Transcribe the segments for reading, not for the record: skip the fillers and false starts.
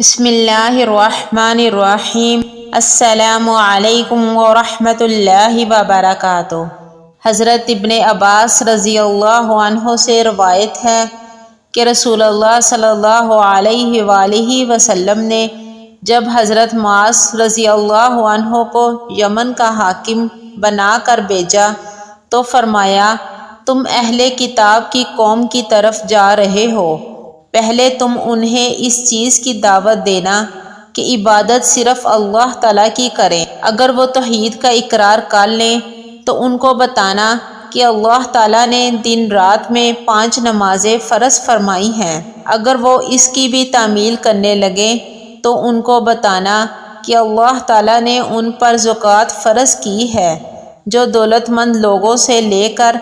بسم اللہ الرحمن الرحیم۔ السلام علیکم ورحمۃ اللہ وبرکاتہ۔ حضرت ابن عباس رضی اللہ عنہ سے روایت ہے کہ رسول اللہ صلی اللہ علیہ وآلہ وسلم نے جب حضرت معاذ رضی اللہ عنہ کو یمن کا حاکم بنا کر بھیجا تو فرمایا، تم اہل کتاب کی قوم کی طرف جا رہے ہو، پہلے تم انہیں اس چیز کی دعوت دینا کہ عبادت صرف اللہ تعالیٰ کی کریں۔ اگر وہ توحید کا اقرار کر لیں تو ان کو بتانا کہ اللہ تعالیٰ نے دن رات میں 5 نمازیں فرض فرمائی ہیں۔ اگر وہ اس کی بھی تعمیل کرنے لگیں تو ان کو بتانا کہ اللہ تعالیٰ نے ان پر زکوٰۃ فرض کی ہے جو دولت مند لوگوں سے لے کر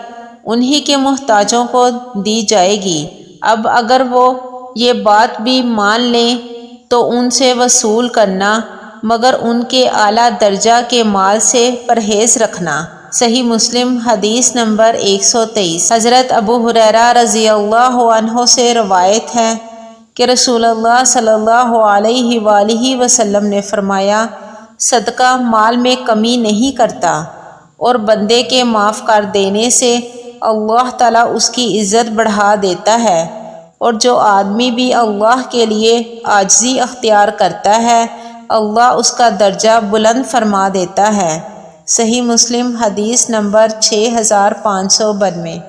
انہی کے محتاجوں کو دی جائے گی۔ اب اگر وہ یہ بات بھی مان لیں تو ان سے وصول کرنا، مگر ان کے اعلیٰ درجہ کے مال سے پرہیز رکھنا۔ صحیح مسلم حدیث نمبر 123۔ حضرت ابو ہریرہ رضی اللہ عنہ سے روایت ہے کہ رسول اللہ صلی اللہ علیہ وآلہ وسلم نے فرمایا، صدقہ مال میں کمی نہیں کرتا، اور بندے کے معاف کر دینے سے اللہ تعالیٰ اس کی عزت بڑھا دیتا ہے، اور جو آدمی بھی اللہ کے لیے عاجزی اختیار کرتا ہے اللہ اس کا درجہ بلند فرما دیتا ہے۔ صحیح مسلم حدیث نمبر 6592۔